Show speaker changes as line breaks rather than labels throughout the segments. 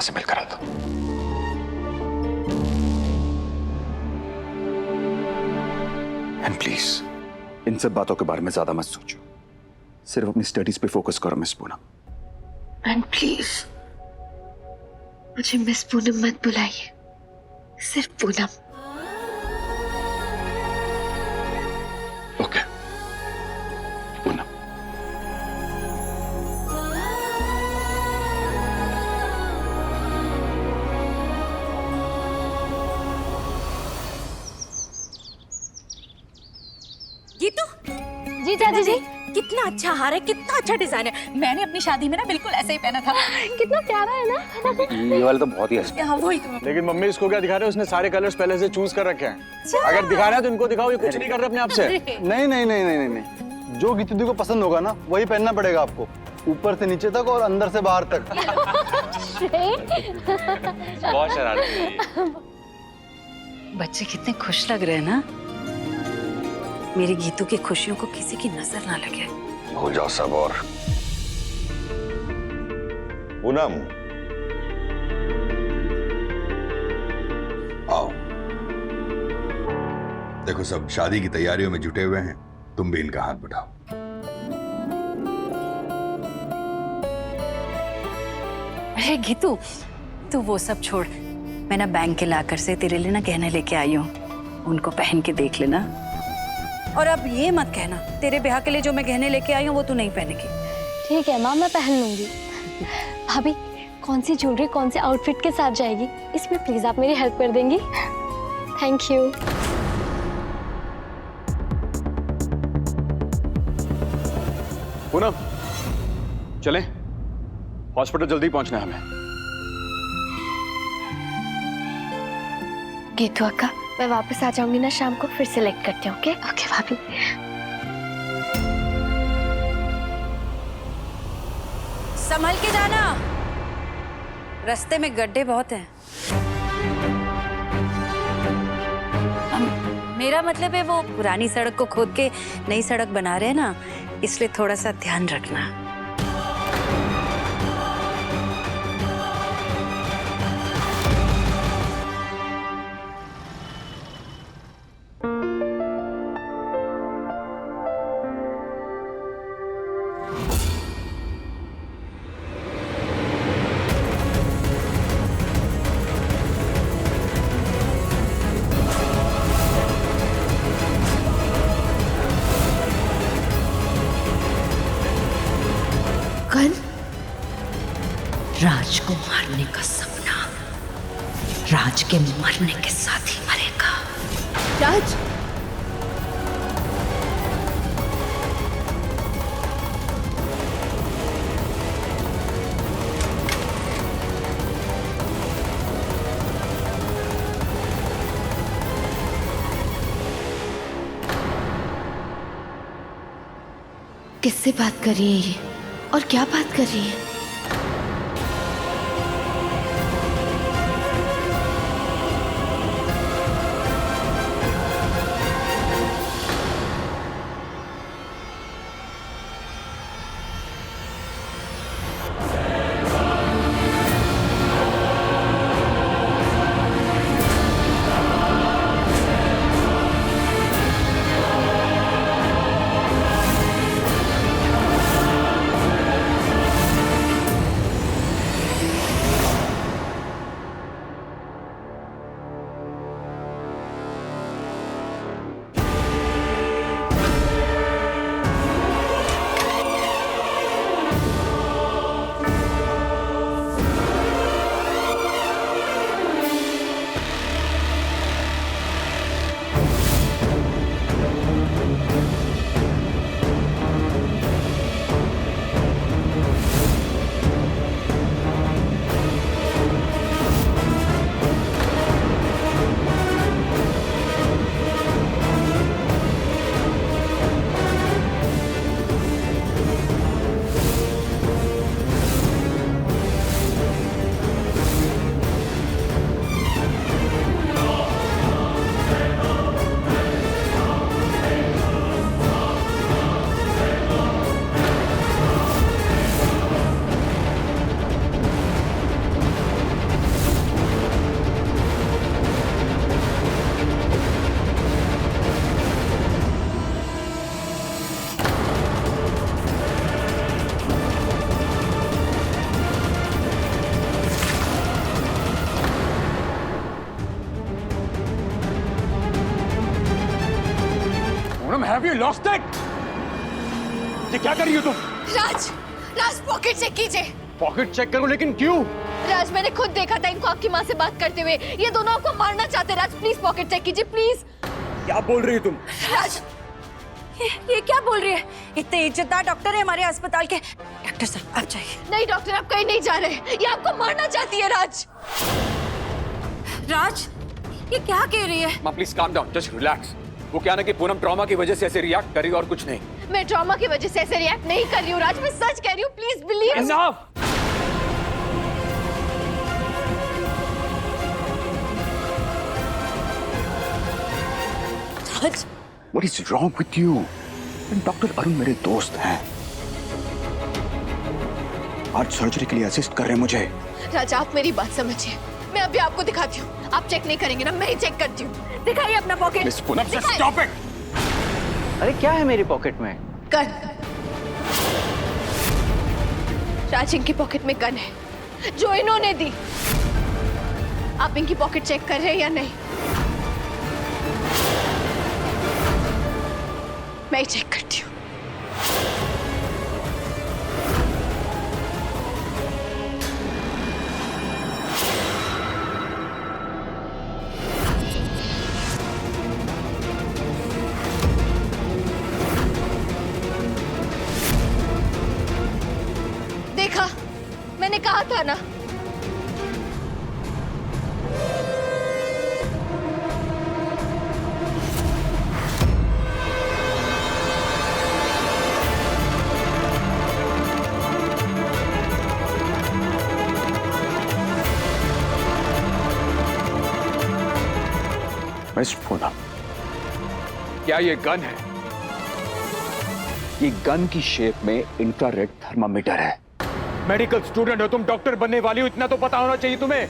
से मिलकर आता हूं। एंड प्लीज इन सब बातों के बारे में ज्यादा मत सोचो, सिर्फ अपनी स्टडीज पे फोकस करो मिस पूनम।
एंड प्लीज मुझे मिस पूनम मत बुलाइए, सिर्फ पूनम।
ओके पूनम।
गीतू,
जी चाची जी।
कितना अच्छा हार है, कितना अच्छा डिजाइन है। मैंने अपनी शादी में ना बिल्कुल ऐसे ही पहना था।
कितना प्यारा है ना।
ये वाला तो बहुत ही अच्छा।
हाँ वही तो।
लेकिन मम्मी इसको क्या दिखा रहे हो? उसने सारे कलर्स पहले से चूज कर रखे हैं। अगर दिखा रहे हैं तो इनको दिखाओ, ये कुछ नहीं कर रहे अपने आप से।
नहीं नहीं नहीं नहीं नहीं, जो गीतू दी को पसंद होगा ना वही पहनना पड़ेगा आपको, ऊपर से नीचे तक और अंदर से बाहर तक।
बहुत शरारती है।
बच्चे कितने खुश लग रहे हैं ना। मेरी गीतू की खुशियों को किसी की नजर ना लगे।
हो जाओ सब। और
पूनम आओ, देखो सब शादी की तैयारियों में जुटे हुए हैं, तुम भी इनका हाथ बढ़ाओ।
अरे गीतू, तू वो सब छोड़, मैं ना बैंक के लाकर से तेरे लिए ना गहने लेके आई हूँ, उनको पहन के देख लेना। और अब ये मत कहना तेरे ब्याह के लिए जो मैं गहने लेके आई हूँ वो तू नहीं पहनेगी।
ठीक है माँ, मैं पहन लूंगी। भाभी कौन सी ज्वेलरी कौन से आउटफिट के साथ जाएगी, इसमें प्लीज आप मेरी हेल्प कर देंगी? Thank you.
पूनम चलें, हॉस्पिटल जल्दी पहुंचना है हमें।
गीतू अक्का, मैं वापस आ जाऊंगी ना शाम को, फिर सिलेक्ट करती हूँ। ओके ओके भाभी।
संभल के जाना, रास्ते में गड्ढे बहुत हैं। मेरा मतलब है वो पुरानी सड़क को खोद के नई सड़क बना रहे हैं ना, इसलिए थोड़ा सा ध्यान रखना।
राज को मारने का सपना राज के मरने के साथ ही मरेगा।
राज,
किससे बात कर रही है ये, और क्या बात कर रही है?
Have you lost it? ये क्या कर रही हो तुम?
राज, राज पॉकेट चेक कीजिए।
पॉकेट चेक करो, लेकिन क्यों?
राज मैंने खुद देखा था इनको आपकी माँ से बात करते हुए। ये दोनों आपको मारना चाहते हैं। राज प्लीज पॉकेट चेक कीजिए प्लीज।
क्या बोल रही हो तुम?
राज
ये क्या बोल रही है? इतने इज्जतदार डॉक्टर है हमारे अस्पताल के। डॉक्टर साहब आप जाइए।
नहीं डॉक्टर, आप कहीं नहीं जा रहे। ये आपको मारना चाहती है। राज,
राज ये क्या कह रही है?
माँ please calm down, just relax. वो क्या ना कि पूनम ट्रॉमा की वजह से ऐसे रिएक्ट कर रही है और कुछ नहीं।
मैं ट्रॉमा की वजह से ऐसे रिएक्ट नहीं कर रही हूँ राज, मैं सच कह रही हूँ। Please believe.
Enough!
Raj,
What is wrong with you? Doctor Arun मेरे दोस्त हैं। आज सर्जरी के लिए असिस्ट कर रहे हैं मुझे।
राज आप मेरी बात समझिए। मैं अभी आपको दिखाती हूँ। आप चेक नहीं करेंगे ना, मैं ही चेक करती हूँ। दिखाइए अपना पॉकेट।
मिस पूनम,
दिखाइए।
stop it!
अरे क्या है मेरी पॉकेट में?
गन। राज इनकी पॉकेट में गन है जो इन्होंने दी। आप इनकी पॉकेट चेक कर रहे हैं या नहीं? मैं ही चेक करती हूँ। देखा, मैंने कहा था ना।
मिस पूनम,
क्या ये गन है?
ये गन की शेप में इंफ्रारेड थर्मामीटर है।
मेडिकल स्टूडेंट हो तुम, डॉक्टर बनने वाली हो, इतना तो पता होना चाहिए तुम्हें।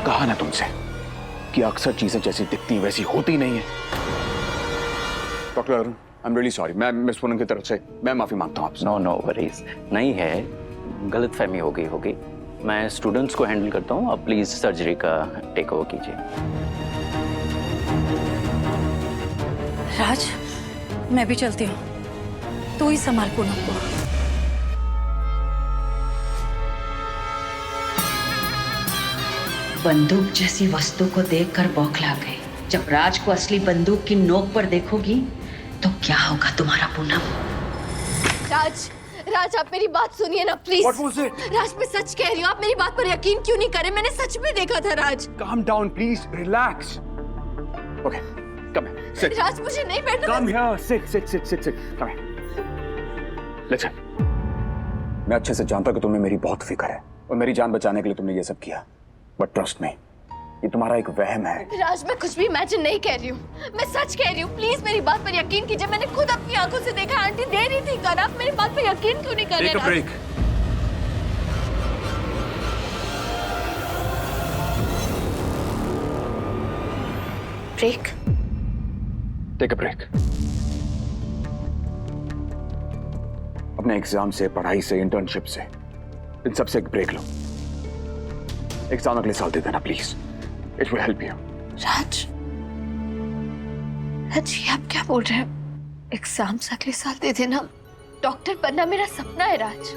कहा ना तुमसे कि अक्सर चीजें जैसी दिखती हैं वैसी होती नहीं है। Doctor Arun, I am really sorry. मैं मिस पूनम की तरफ से मैं माफी मांगता हूँ आपसे।
नो नो वरीज, नहीं है, गलतफहमी हो गई होगी। मैं स्टूडेंट्स को हैंडल करता हूँ, आप प्लीज सर्जरी का टेक ओवर कीजिए।
राज मैं भी चलती हूँ, तू ही संभाल पूनम को।
बंदूक जैसी वस्तु को देखकर बौखला गई। जब राज को असली बंदूक की नोक पर देखोगी तो क्या होगा तुम्हारा पूनम?
राज, राज आप मेरी बात सुनिए ना प्लीज।
What was it?
राज मैं सच कह रही हूँ, आप मेरी बात पर यकीन क्यों नहीं करे? मैंने सच में देखा था Raj.
Calm down, please. Relax.
Okay, come here, sit.
राज मुझे नहीं बैठना।
Come here. Sit.
कम है। लिसन, मैं अच्छे से जानता हूं कि तुम्हें मेरी बहुत फिक्र है और मेरी जान बचाने के लिए तुमने ये सब किया। बट ट्रस्ट मी, ये तुम्हारा एक वहम है।
राज मैं कुछ भी इमेजिन नहीं कह रही हूँ, मैं सच कह रही हूँ। प्लीज मेरी बात पर यकीन कीजिए। मैंने खुद अपनी आंखों से देखा, आंटी दे रही थी कर। आप मेरी बात पर यकीन क्यों नहीं कर रहे?
Take a break.
Break?
Take a break. अपने एग्जाम से, पढ़ाई से, इंटर्नशिप से, इन सब से एक ब्रेक लो। एग्जाम अगले साल दे देना please. It will help you.
Raj, Raj ये आप क्या बोल रहे हैं? एग्जाम्स अगले साल दे देना? डॉक्टर बनना मेरा सपना है राज।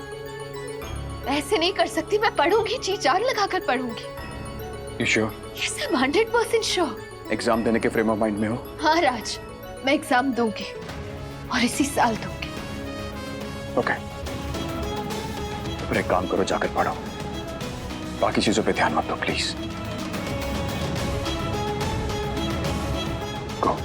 मैं ऐसे नहीं कर सकती। मैं पढ़ूंगी, जी जान लगाकर पढ़ूंगी।
You sure?
Yes, I am 100% sure.
Exam देने के फ्रेम ऑफ माइंड में हो?
हाँ राज, मैं एग्जाम दूंगी और इसी साल दूंगी।
ओके, फिर एक काम करो, जाकर पढ़ो। बाकी चीजों पे ध्यान मत दो please. Go.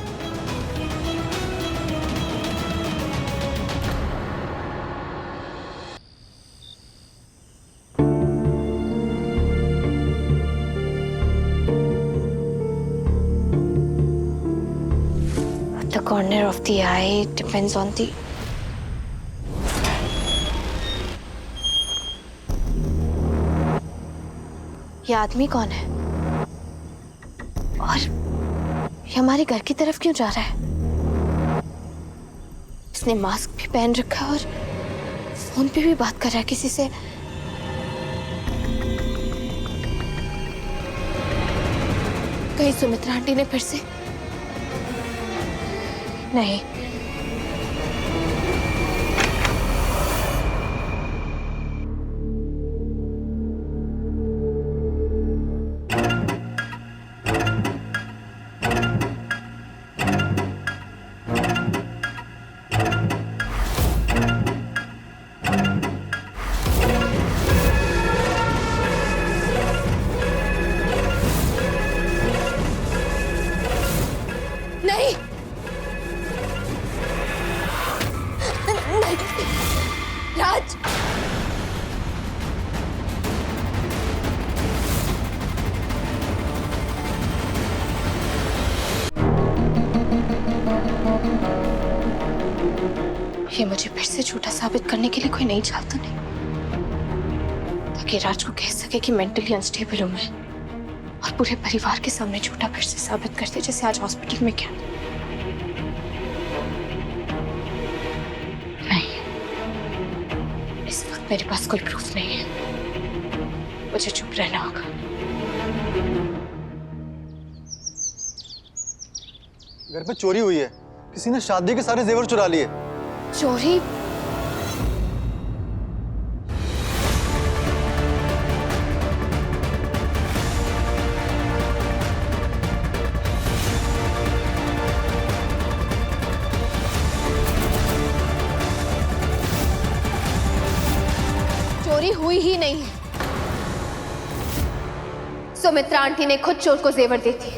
The corner of the eye depends on the ये आदमी कौन है और ये हमारे घर की तरफ क्यों जा रहा है? इसने मास्क भी पहन रखा है और फोन पे भी बात कर रहा है किसी से। कहीं सुमित्रा आंटी ने फिर से? नहीं, नहीं, नहीं, राज, ये मुझे फिर से झूठा साबित करने के लिए कोई नई चाल तो नहीं, ताकि राज को कह सके कि मेंटली अनस्टेबल हूं मैं और पूरे परिवार के सामने झूठा फिर से साबित करते जैसे आज हॉस्पिटल में क्या? नहीं, इस वक्त मेरे पास कोई प्रूफ नहीं है, मुझे चुप रहना होगा।
घर पे चोरी हुई है, किसी ने शादी के सारे जेवर चुरा लिए।
चोरी? चोरी हुई ही नहीं है। सुमित्रा आंटी ने खुद चोर को जेवर दी थी।